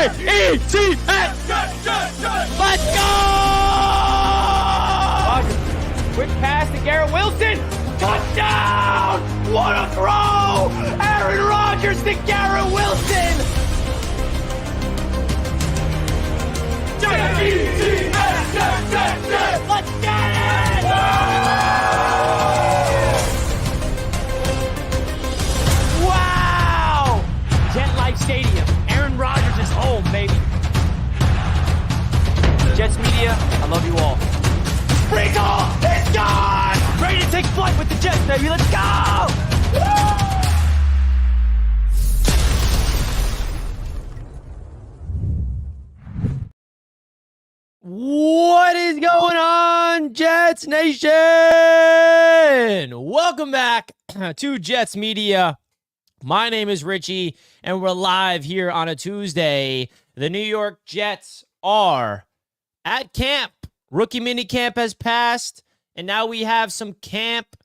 J-E-T-S! Let's go! Rodgers, quick pass to Garrett Wilson. Touchdown! What a throw! Aaron Rodgers to Garrett Wilson. J-E-T-S! Let's get it! Wow! Jet Life Stadium. Aaron Rodgers is home, baby. Jets media, I love you all. Recall is gone! Ready to take flight with the Jets, baby. Let's go! Woo! What is going on, Jets Nation? Welcome back to Jets Media. My name is Richie, and we're live here on a Tuesday. The New York Jets are at camp. Rookie mini camp has passed, and now we have some camp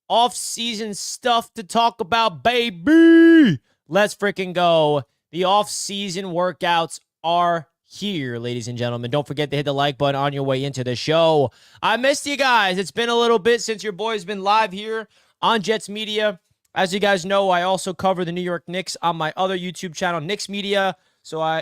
off-season stuff to talk about, baby. Let's freaking go. The off-season workouts are here, ladies and gentlemen. Don't forget to hit the like button on your way into the show. I missed you guys. It's been a little bit since your boy's been live here on Jets Media. As you guys know, I also cover the New York Knicks on my other YouTube channel, Knicks Media.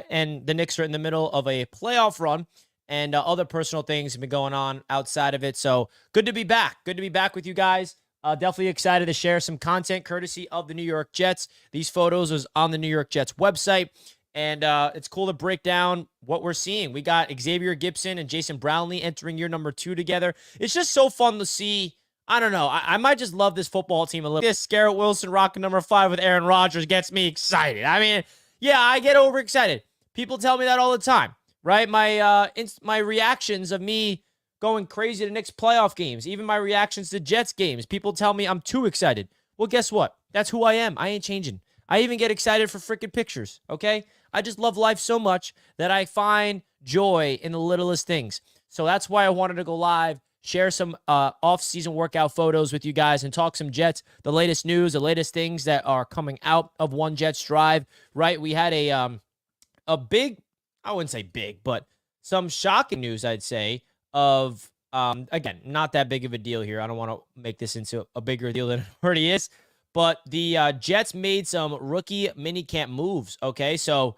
And the Knicks are in the middle of a playoff run, and other personal things have been going on outside of it. So good to be back. Good to be back with you guys. Definitely excited to share some content courtesy of the New York Jets. These photos was on the New York Jets website. And it's cool to break down what we're seeing. We got Xavier Gibson and Jason Brownlee entering year number 2 together. It's just so fun to see. I don't know. I might just love this football team a little. This Garrett Wilson rocking number 5 with Aaron Rodgers gets me excited. I mean, yeah, I get overexcited. People tell me that all the time, right? My reactions of me going crazy to Knicks playoff games, even my reactions to Jets games, people tell me I'm too excited. Well, guess what? That's who I am. I ain't changing. I even get excited for freaking pictures, okay? I just love life so much that I find joy in the littlest things. So that's why I wanted to go live, share some off-season workout photos with you guys, and talk some Jets, the latest news, the latest things that are coming out of One Jets Drive, right? We had a big, I wouldn't say big, but some shocking news, I'd say, of, again, not that big of a deal here. I don't want to make this into a bigger deal than it already is. But the Jets made some rookie minicamp moves, okay? So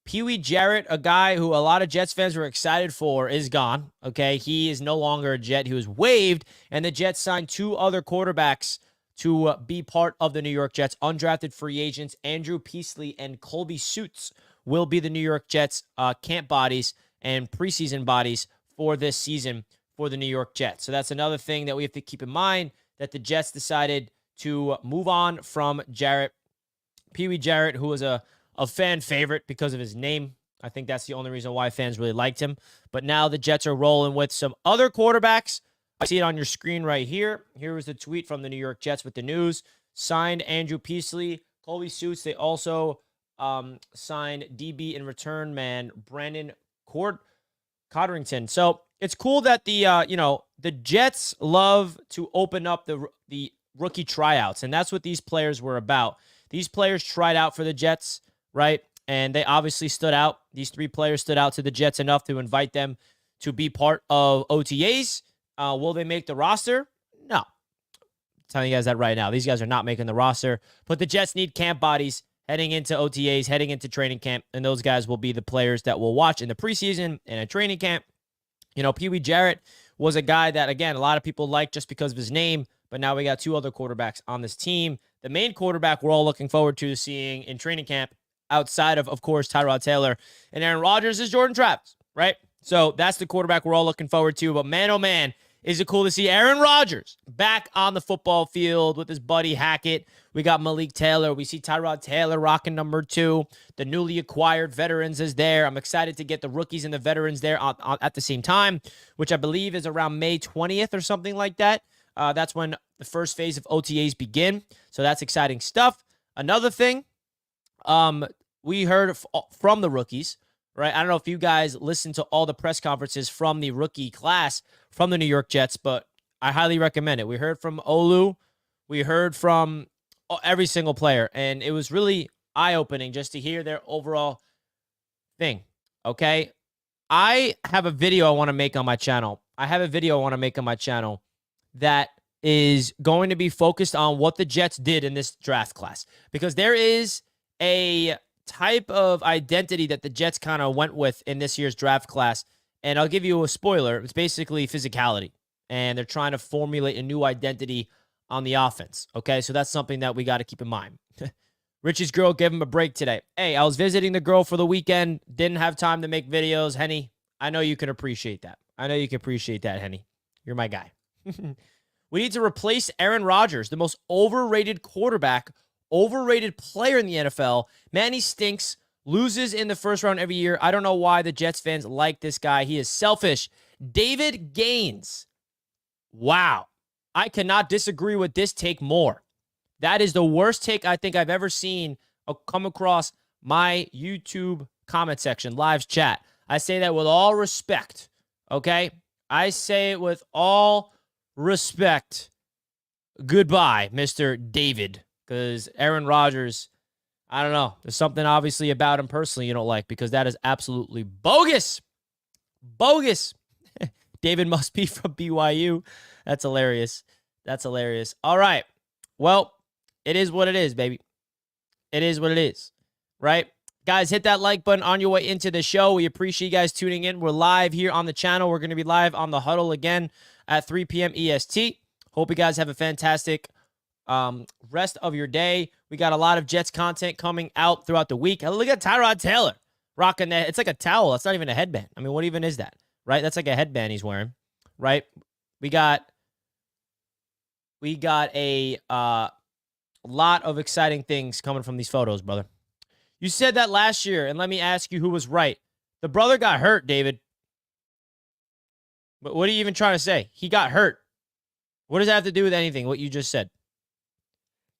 Pee Wee Jarrett, a guy who a lot of Jets fans were excited for, is gone, okay? He is no longer a Jet. He was waived, and the Jets signed 2 other quarterbacks to be part of the New York Jets. Undrafted free agents Andrew Peasley and Colby Suits will be the New York Jets camp bodies and preseason bodies for this season for the New York Jets. So that's another thing that we have to keep in mind, that the Jets decided to move on from Jarrett, Pee Wee Jarrett, who was a fan favorite because of his name. I think that's the only reason why fans really liked him. But now the Jets are rolling with some other quarterbacks. I see it on your screen right here. Here was the tweet from the New York Jets with the news. Signed Andrew Peasley, Colby Suits. They also signed DB and return man Brandon Codrington. So it's cool that the Jets love to open up the rookie tryouts, and that's what these players were about. These players tried out for the Jets, right? And they obviously stood out. These 3 players stood out to the Jets enough to invite them to be part of OTAs. Will they make the roster? No. I'm telling you guys that right now. These guys are not making the roster, but the Jets need camp bodies heading into OTAs, heading into training camp, and those guys will be the players that we'll watch in the preseason and in training camp. You know, Pee Wee Jarrett was a guy that, again, a lot of people like just because of his name. But now we got 2 other quarterbacks on this team. The main quarterback we're all looking forward to seeing in training camp, outside of course, Tyrod Taylor and Aaron Rodgers, is Jordan Travis, right? So that's the quarterback we're all looking forward to. But man, oh man, is it cool to see Aaron Rodgers back on the football field with his buddy Hackett. We got Malik Taylor. We see Tyrod Taylor rocking number 2. The newly acquired veterans is there. I'm excited to get the rookies and the veterans there at the same time, which I believe is around May 20th or something like that. That's when the first phase of OTAs begin. So that's exciting stuff. Another thing, we heard from the rookies, right? I don't know if you guys listened to all the press conferences from the rookie class from the New York Jets, but I highly recommend it. We heard from Olu. We heard from every single player, and it was really eye-opening just to hear their overall thing, okay? I have a video I want to make on my channel. That is going to be focused on what the Jets did in this draft class, because there is a type of identity that the Jets kind of went with in this year's draft class. And I'll give you a spoiler. It's basically physicality. And they're trying to formulate a new identity on the offense. Okay, so that's something that we got to keep in mind. Richie's girl gave him a break today. Hey, I was visiting the girl for the weekend. Didn't have time to make videos. Henny, I know you can appreciate that. Henny. You're my guy. We need to replace Aaron Rodgers, the most overrated quarterback, overrated player in the NFL. Man, he stinks. Loses in the first round every year. I don't know why the Jets fans like this guy. He is selfish. David Gaines. Wow. I cannot disagree with this take more. That is the worst take I think I've ever seen come across my YouTube comment section, live chat. I say that with all respect, okay? I say it with all respect. Goodbye, Mr. David, because Aaron Rodgers, I don't know. There's something obviously about him personally you don't like, because that is absolutely bogus. Bogus. David must be from BYU. That's hilarious. All right. Well, it is what it is, baby. It is what it is, right? Guys, hit that like button on your way into the show. We appreciate you guys tuning in. We're live here on the channel. We're going to be live on the Huddle again at 3 p.m. EST. Hope you guys have a fantastic rest of your day. We got a lot of Jets content coming out throughout the week. Look at Tyrod Taylor rocking that. It's like a towel. It's not even a headband. I mean, what even is that, right? That's like a headband he's wearing, right? We got a lot of exciting things coming from these photos, brother. You said that last year, and let me ask you who was right. The brother got hurt, David. But what are you even trying to say? He got hurt. What does that have to do with anything, what you just said?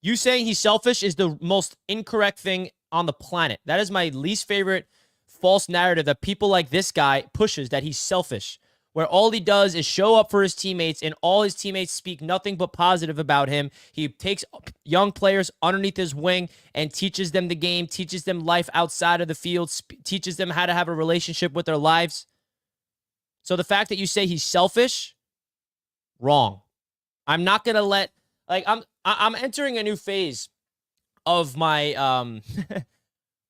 You saying he's selfish is the most incorrect thing on the planet. That is my least favorite false narrative that people like this guy pushes, that he's selfish, where all he does is show up for his teammates and all his teammates speak nothing but positive about him. He takes young players underneath his wing and teaches them the game, teaches them life outside of the field, teaches them how to have a relationship with their lives. So the fact that you say he's selfish, wrong. I'm not going to let, like, I'm entering a new phase of my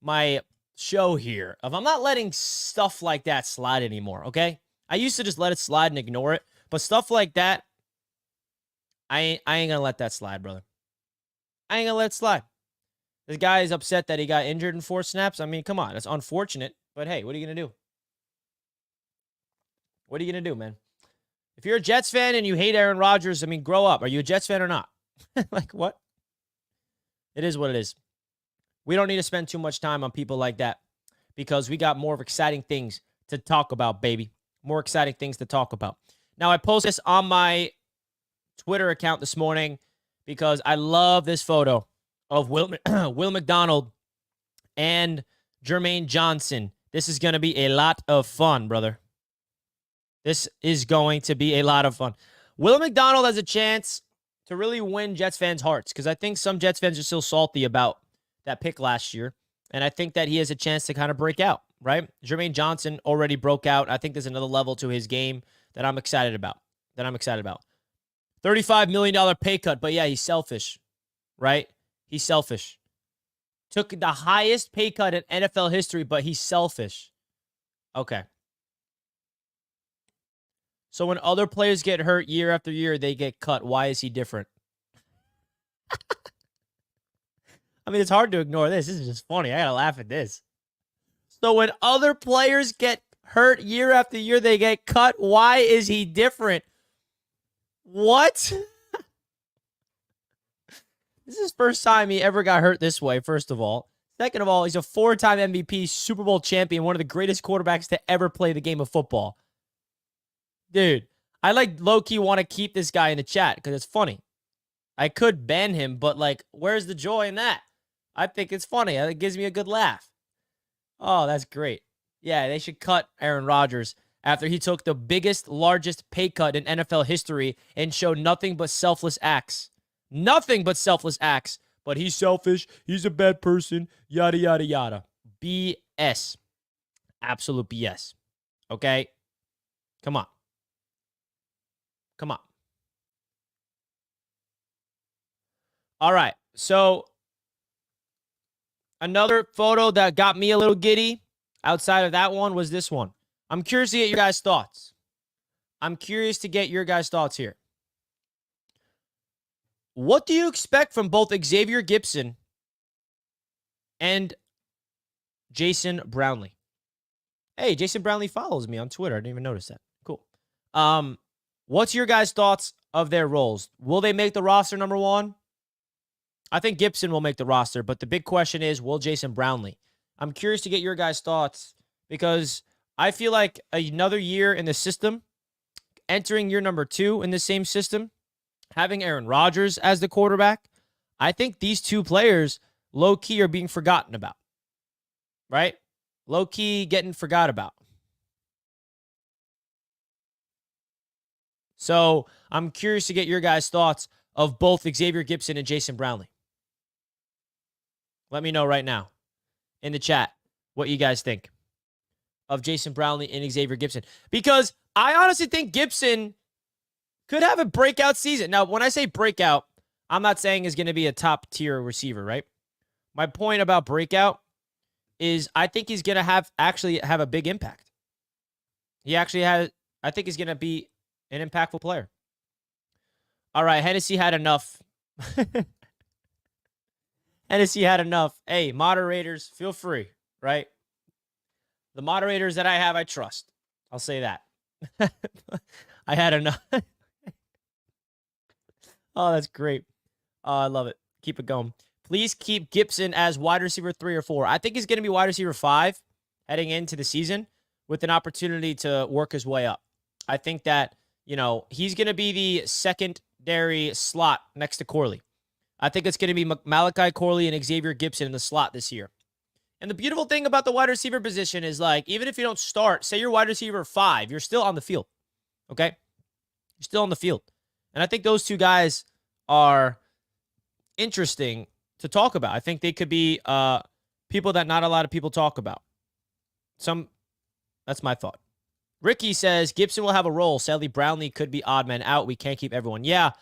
my show here. I'm not letting stuff like that slide anymore, okay? I used to just let it slide and ignore it, but stuff like that, I ain't gonna let that slide, brother. I ain't gonna let it slide. This guy is upset that he got injured in 4 snaps. I mean, come on, it's unfortunate, but hey, what are you gonna do? What are you gonna do, man? If you're a Jets fan and you hate Aaron Rodgers, I mean, grow up. Are you a Jets fan or not? Like, what? It is what it is. We don't need to spend too much time on people like that, because we got more of exciting things to talk about, baby. More exciting things to talk about. Now, I posted this on my Twitter account this morning because I love this photo of Will McDonald and Jermaine Johnson. This is going to be a lot of fun, brother. This is going to be a lot of fun. Will McDonald has a chance to really win Jets fans' hearts, because I think some Jets fans are still salty about that pick last year, and I think that he has a chance to kind of break out. Right? Jermaine Johnson already broke out. I think there's another level to his game that I'm excited about. $35 million pay cut, but yeah, he's selfish. Right? He's selfish. Took the highest pay cut in NFL history, but he's selfish. Okay. So when other players get hurt year after year, they get cut. Why is he different? I mean, it's hard to ignore this. This is just funny. I gotta laugh at this. So when other players get hurt year after year, they get cut. Why is he different? What? This is his first time he ever got hurt this way, first of all. Second of all, he's a 4-time MVP, Super Bowl champion, one of the greatest quarterbacks to ever play the game of football. Dude, I like low-key want to keep this guy in the chat because it's funny. I could ban him, but like, where's the joy in that? I think it's funny. It gives me a good laugh. Oh, that's great. Yeah, they should cut Aaron Rodgers after he took the biggest, largest pay cut in NFL history and showed nothing but selfless acts. Nothing but selfless acts. But he's selfish. He's a bad person. Yada, yada, yada. BS. absolute BS. Okay? Come on. Come on. All right. So another photo that got me a little giddy outside of that one was this one. I'm curious to get your guys' thoughts. Here. What do you expect from both Xavier Gipson and Jason Brownlee? Hey, Jason Brownlee follows me on Twitter. I didn't even notice that. Cool. What's your guys' thoughts of their roles? Will they make the roster, number one? I think Gipson will make the roster, but the big question is, will Jason Brownlee? I'm curious to get your guys' thoughts because I feel like another year in the system, entering year number 2 in the same system, having Aaron Rodgers as the quarterback, I think these two players low-key are being forgotten about, right? Low-key getting forgot about. So I'm curious to get your guys' thoughts of both Xavier Gipson and Jason Brownlee. Let me know right now in the chat what you guys think of Jason Brownlee and Xavier Gipson. Because I honestly think Gipson could have a breakout season. Now, when I say breakout, I'm not saying he's going to be a top-tier receiver, right? My point about breakout is I think he's going to actually have a big impact. I think he's going to be an impactful player. All right, Hennessy had enough. Hennessy had enough. Hey, moderators, feel free, right? The moderators that I have, I trust. I'll say that. I had enough. Oh, that's great. Oh, I love it. Keep it going. Please keep Gipson as wide receiver 3 or 4. I think he's going to be wide receiver 5 heading into the season with an opportunity to work his way up. I think that, he's going to be the secondary slot next to Corley. I think it's going to be Malachi Corley and Xavier Gipson in the slot this year. And the beautiful thing about the wide receiver position is, even if you don't start, say you're wide receiver 5, you're still on the field. Okay? You're still on the field. And I think those two guys are interesting to talk about. I think they could be people that not a lot of people talk about. That's my thought. Ricky says, Gipson will have a role. Sadly, Brownlee could be odd man out. We can't keep everyone. Yeah,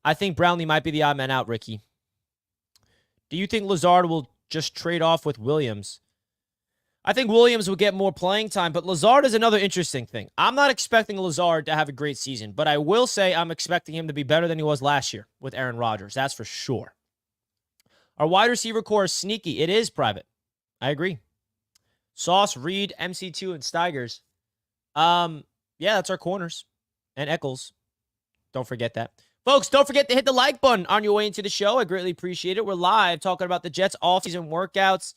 I think Brownlee might be the odd man out, Ricky. Do you think Lazard will just trade off with Williams? I think Williams will get more playing time, but Lazard is another interesting thing. I'm not expecting Lazard to have a great season, but I will say I'm expecting him to be better than he was last year with Aaron Rodgers. That's for sure. Our wide receiver core is sneaky. It is private. I agree. Sauce, Reed, MC2, and Steigers. Yeah, that's our corners. And Eccles. Don't forget that. Folks, don't forget to hit the like button on your way into the show. I greatly appreciate it. We're live talking about the Jets off-season workouts.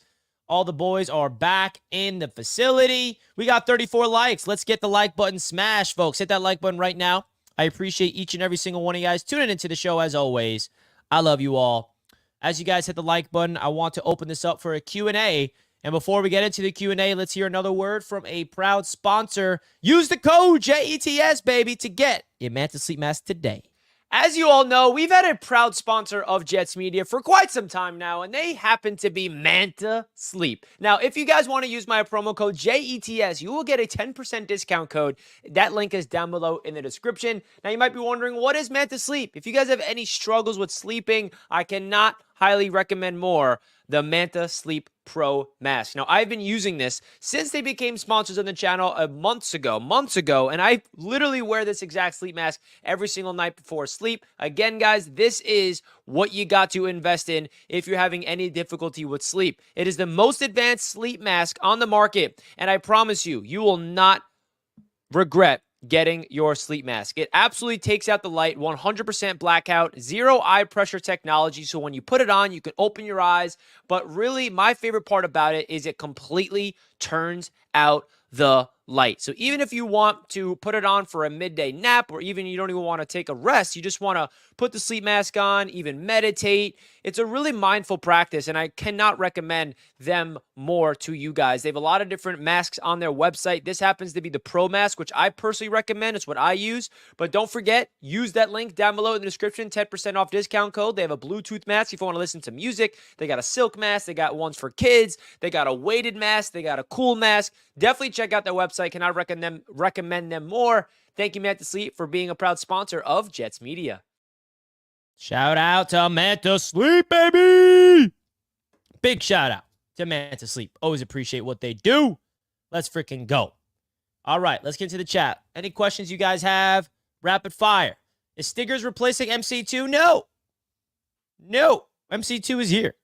All the boys are back in the facility. We got 34 likes. Let's get the like button smashed, folks. Hit that like button right now. I appreciate each and every single one of you guys tuning into the show as always. I love you all. As you guys hit the like button, I want to open this up for a Q&A. And before we get into the Q&A, let's hear another word from a proud sponsor. Use the code JETS, baby, to get your Manta Sleep Mask today. As you all know, we've had a proud sponsor of Jets Media for quite some time now, and they happen to be Manta Sleep. Now, if you guys want to use my promo code JETS, you will get a 10% discount code. That link is down below in the description. Now, you might be wondering, what is Manta Sleep? If you guys have any struggles with sleeping, I cannot highly recommend more the Manta Sleep Pro Mask. Now, I've been using this since they became sponsors of the channel months ago, and I literally wear this exact sleep mask every single night before sleep. Again, guys, this is what you got to invest in if you're having any difficulty with sleep. It is the most advanced sleep mask on the market, and I promise you, you will not regret getting your sleep mask. It absolutely takes out the light, 100% blackout, zero eye pressure technology, so when you put it on, you can open your eyes, but really, my favorite part about it is it completely turns out the light. So even if you want to put it on for a midday nap, or even you don't even want to take a rest, you just want to put the sleep mask on, even meditate. It's a really mindful practice, and I cannot recommend them more to you guys. They have a lot of different masks on their website. This happens to be the Pro Mask, which I personally recommend. It's what I use. But don't forget, use that link down below in the description, 10% off discount code. They have a Bluetooth mask if you want to listen to music. They got a silk mask. They got ones for kids. They got a weighted mask. They got a cool mask. Definitely check out their website. Can I recommend them more? Thank you, Manta Sleep, for being a proud sponsor of Jets Media. Shout out to Manta Sleep, baby! Big shout out to Manta Sleep. Always appreciate what they do. Let's freaking go. All right, let's get into the chat. Any questions you guys have? Rapid fire. Is Stiggers replacing MC2? No. No. MC2 is here.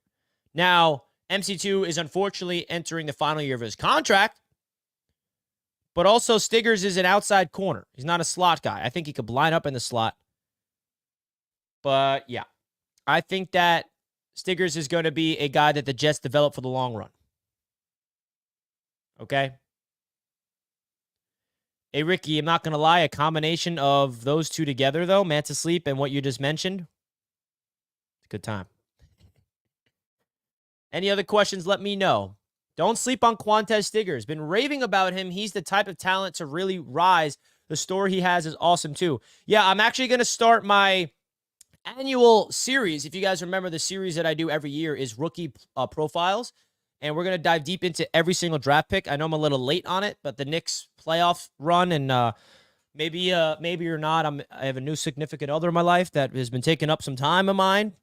Now, MC2 is unfortunately entering the final year of his contract, but also Stiggers is an outside corner. He's not a slot guy. I think he could line up in the slot. But, yeah, I think that Stiggers is going to be a guy that the Jets develop for the long run. Okay? Hey, Ricky, I'm not going to lie. A combination of those two together, though, Manta Sleep and what you just mentioned, it's a good time. Any other questions, let me know. Don't sleep on Quantez Stiggers. Been raving about him. He's the type of talent to really rise. The story he has is awesome, too. Yeah, I'm actually going to start my annual series. If you guys remember, the series that I do every year is rookie profiles, and we're going to dive deep into every single draft pick. I know I'm a little late on it, but the Knicks playoff run, and maybe or not, I have a new significant other in my life that has been taking up some time of mine.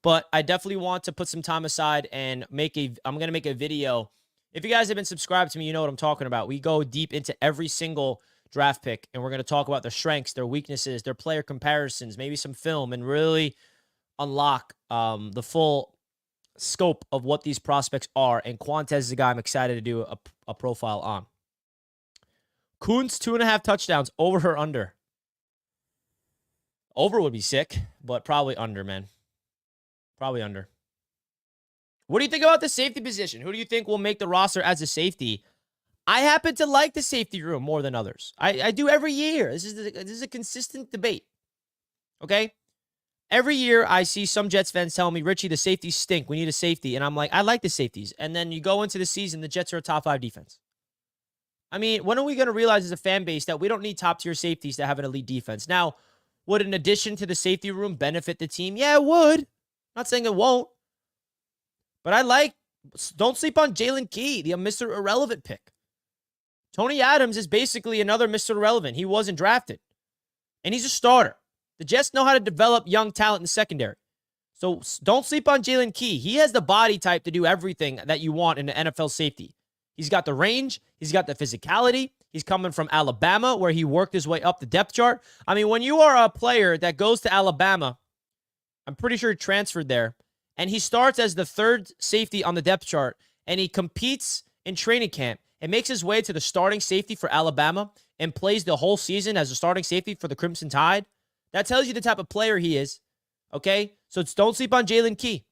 But I definitely want to put some time aside and I'm going to make a video. If you guys have been subscribed to me, you know what I'm talking about. We go deep into every single draft pick, and we're going to talk about their strengths, their weaknesses, their player comparisons, maybe some film, and really unlock the full scope of what these prospects are. And Quantez is a guy I'm excited to do a profile on. Kuntz, 2.5 touchdowns, over or under? Over would be sick, but probably under, man. Probably under. What do you think about the safety position? Who do you think will make the roster as a safety? I happen to like the safety room more than others. I do every year. This is a consistent debate. Okay? Every year I see some Jets fans tell me, Richie, the safeties stink. We need a safety. And I'm like, I like the safeties. And then you go into the season, the Jets are a top 5 defense. I mean, when are we going to realize as a fan base that we don't need top-tier safeties to have an elite defense? Now, would an addition to the safety room benefit the team? Yeah, it would. Not saying it won't. But don't sleep on Jalen Key, the Mr. Irrelevant pick. Tony Adams is basically another Mr. Irrelevant. He wasn't drafted. And he's a starter. The Jets know how to develop young talent in the secondary. So don't sleep on Jalen Key. He has the body type to do everything that you want in an NFL safety. He's got the range. He's got the physicality. He's coming from Alabama, where he worked his way up the depth chart. I mean, when you are a player that goes to Alabama, I'm pretty sure he transferred there, and he starts as the 3rd safety on the depth chart, and he competes in training camp and makes his way to the starting safety for Alabama and plays the whole season as a starting safety for the Crimson Tide. That tells you the type of player he is, okay? So don't sleep on Jalen Key.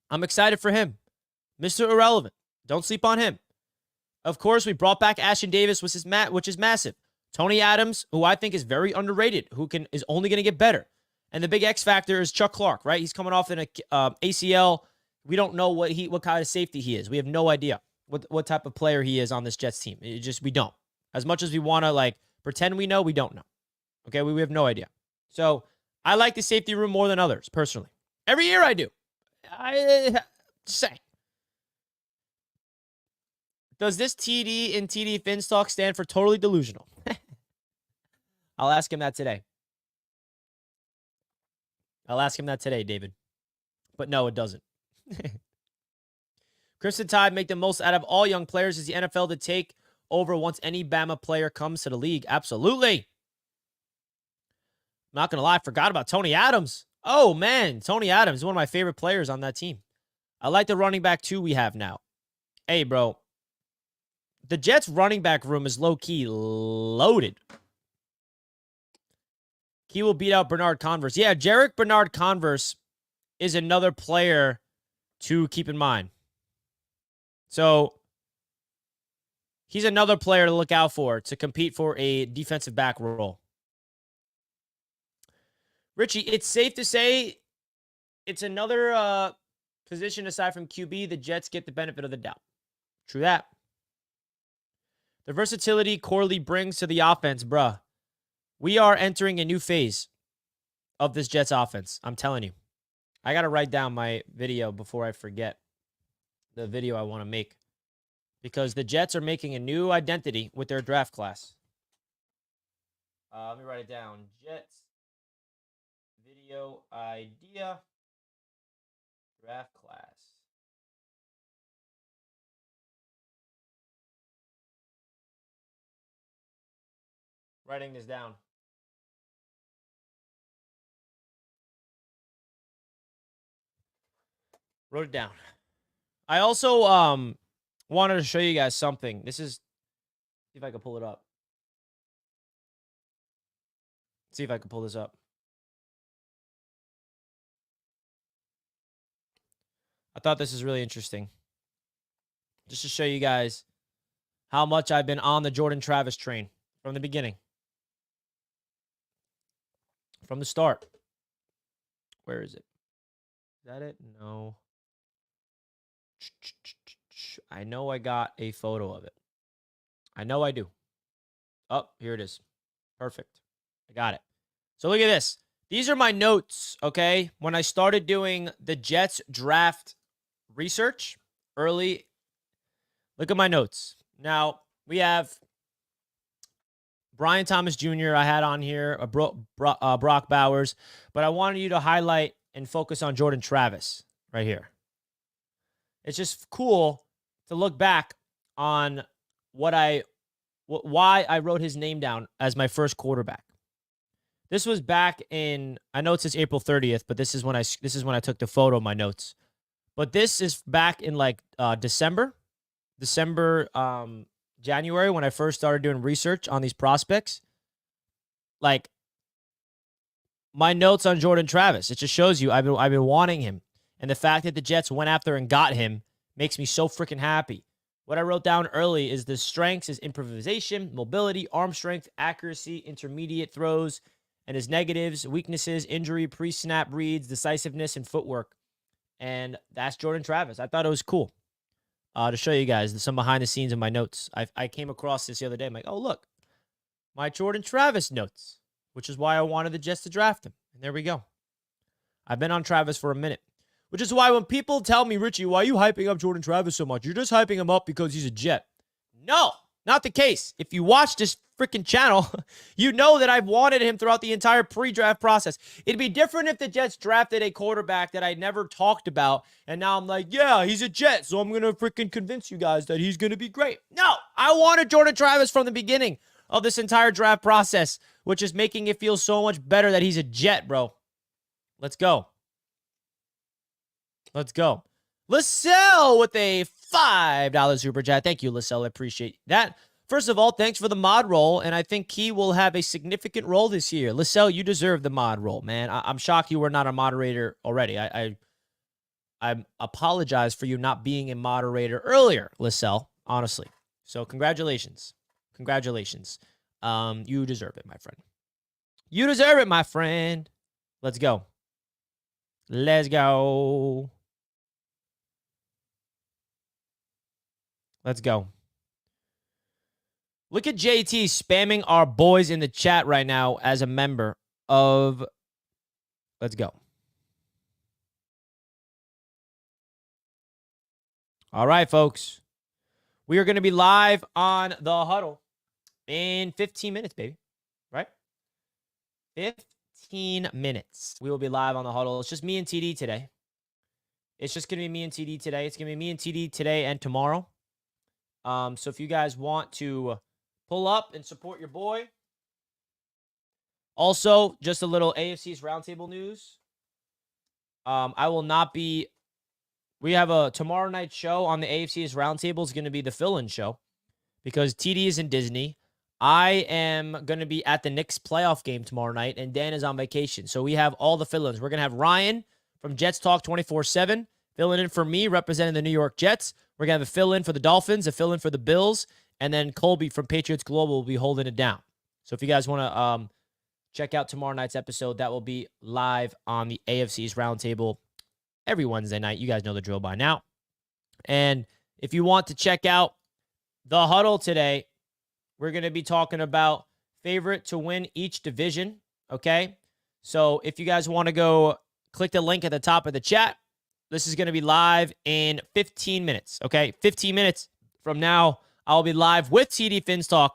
I'm excited for him. Mr. Irrelevant. Don't sleep on him. Of course, we brought back Ashton Davis, which is massive. Tony Adams, who I think is very underrated, is only going to get better. And the big X factor is Chuck Clark, right? He's coming off in a ACL. We don't know what kind of safety he is. We have no idea what type of player he is on this Jets team. We don't. As much as we want to pretend we know, we don't know. Okay, we have no idea. So I like the safety room more than others, personally. Every year I do. Just saying. Does this TD in TD Finstock stand for totally delusional? I'll ask him that today. David. But no, it doesn't. Crimson Tide make the most out of all young players. Is the NFL to take over once any Bama player comes to the league? Absolutely. I'm not going to lie. I forgot about Tony Adams. Oh, man. Tony Adams is one of my favorite players on that team. I like the running back, too, we have now. Hey, bro. The Jets running back room is low-key loaded. He will beat out Bernard Converse. Yeah, Jarek Bernard Converse is another player to keep in mind. So, He's another player to look out for to compete for a defensive back role. Richie, it's safe to say it's another position aside from QB. The Jets get the benefit of the doubt. True that. The versatility Corley brings to the offense, bruh. We are entering a new phase of this Jets offense. I'm telling you. I got to write down my video before I forget the video I want to make. Because the Jets are making a new identity with their draft class. Let me write it down. Jets video idea draft class. Writing this down. Wrote it down. I also wanted to show you guys something. This is, see if I can pull it up. See if I can pull this up. I thought this is really interesting. Just to show you guys how much I've been on the Jordan Travis train from the beginning. From the start. Where is it? Is that it? No. I know I got a photo of it. I know I do. Oh, here it is. Perfect. I got it. So look at this. These are my notes, okay? When I started doing the Jets draft research early, look at my notes. Now, we have Brian Thomas Jr. I had on here, Brock Bowers, but I wanted you to highlight and focus on Jordan Travis right here. It's just cool to look back on why I wrote his name down as my first quarterback. This was back in, I know it says April 30th, but this is when I took the photo of my notes. But this is back in like December, January, when I first started doing research on these prospects. Like, my notes on Jordan Travis, it just shows you I've been wanting him. And the fact that the Jets went after and got him makes me so freaking happy. What I wrote down early is the strengths is improvisation, mobility, arm strength, accuracy, intermediate throws, and his negatives, weaknesses, injury, pre-snap reads, decisiveness, and footwork. And that's Jordan Travis. I thought it was cool to show you guys some behind the scenes in my notes. I came across this the other day. I'm like, oh, look, my Jordan Travis notes, which is why I wanted the Jets to draft him. And there we go. I've been on Travis for a minute. Which is why when people tell me, Richie, why are you hyping up Jordan Travis so much? You're just hyping him up because he's a Jet. No, not the case. If you watch this freaking channel, you know that I've wanted him throughout the entire pre-draft process. It'd be different if the Jets drafted a quarterback that I never talked about, and now I'm like, yeah, he's a Jet, so I'm going to freaking convince you guys that he's going to be great. No, I wanted Jordan Travis from the beginning of this entire draft process, which is making it feel so much better that he's a Jet, bro. Let's go. Let's go. LaSalle with a $5 super chat. Thank you, LaSalle. I appreciate that. First of all, thanks for the mod role, and I think he will have a significant role this year. LaSalle, you deserve the mod role, man. I'm shocked you were not a moderator already. I apologize for you not being a moderator earlier, LaSalle, honestly. So congratulations. Congratulations. You deserve it, my friend. You deserve it, my friend. Let's go. Let's go. Let's go. Look at JT spamming our boys in the chat right now as a member of... Let's go. All right, folks. We are going to be live on The Huddle in 15 minutes, baby. Right? 15 minutes. We will be live on The Huddle. It's just me and TD today. It's just going to be me and TD today. It's going to be me and TD today and tomorrow. So if you guys want to pull up and support your boy. Also, just a little AFC's Roundtable news. I will not be... We have a tomorrow night show on the AFC's Roundtable. Is going to be the fill-in show because TD is in Disney. I am going to be at the Knicks playoff game tomorrow night, and Dan is on vacation. So we have all the fill-ins. We're going to have Ryan from Jets Talk 24/7 filling in for me, representing the New York Jets. We're going to have a fill-in for the Dolphins, a fill-in for the Bills, And then Colby from Patriots Global will be holding it down. So if you guys want to check out tomorrow night's episode, that will be live on the AFC's Roundtable every Wednesday night. You guys know the drill by now. And if you want to check out the huddle today, we're going to be talking about favorite to win each division, okay? So if you guys want to go click the link at the top of the chat, this is going to be live in 15 minutes, okay? 15 minutes from now, I'll be live with TD Finstock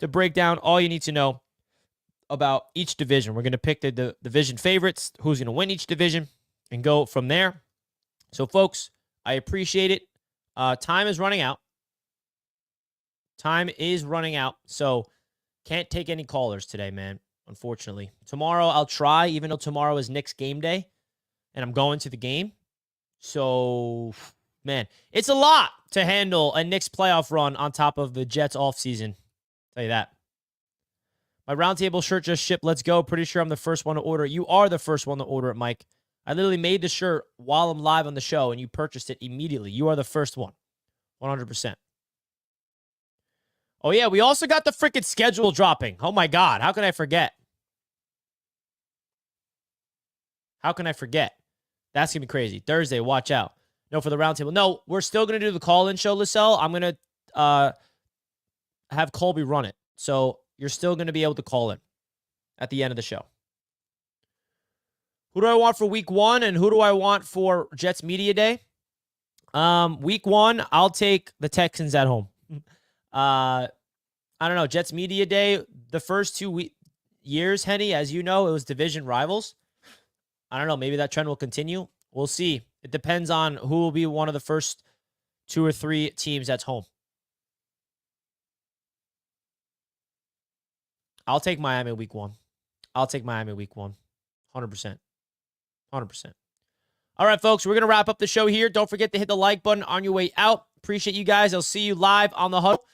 to break down all you need to know about each division. We're going to pick the division favorites, who's going to win each division, and go from there. So, folks, I appreciate it. Time is running out. Time is running out, so can't take any callers today, man, unfortunately. Tomorrow I'll try, even though tomorrow is Knicks game day, and I'm going to the game. So, man, it's a lot to handle a Knicks playoff run on top of the Jets offseason. Tell you that. My Roundtable shirt just shipped. Let's go. Pretty sure I'm the first one to order it. You are the first one to order it, Mike. I literally made the shirt while I'm live on the show, and you purchased it immediately. You are the first one. 100%. Oh, yeah, we also got the freaking schedule dropping. Oh, my God. How can I forget? How can I forget? That's going to be crazy. Thursday, watch out. No, for the Roundtable. No, we're still going to do the call-in show, Lisselle. I'm going to have Colby run it. So you're still going to be able to call in at the end of the show. Who do I want for week 1 and who do I want for Jets Media Day? Week 1, I'll take the Texans at home. I don't know. Jets Media Day, the first 2 years, Henny, as you know, it was division rivals. I don't know. Maybe that trend will continue. We'll see. It depends on who will be one of the first 2 or 3 teams that's home. I'll take Miami week 1. I'll take Miami week 1. 100%. 100%. All right, folks, we're going to wrap up the show here. Don't forget to hit the like button on your way out. Appreciate you guys. I'll see you live on the huddle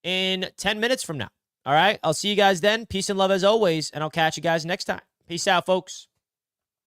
in 10 minutes from now. All right? I'll see you guys then. Peace and love as always, and I'll catch you guys next time. Peace out, folks.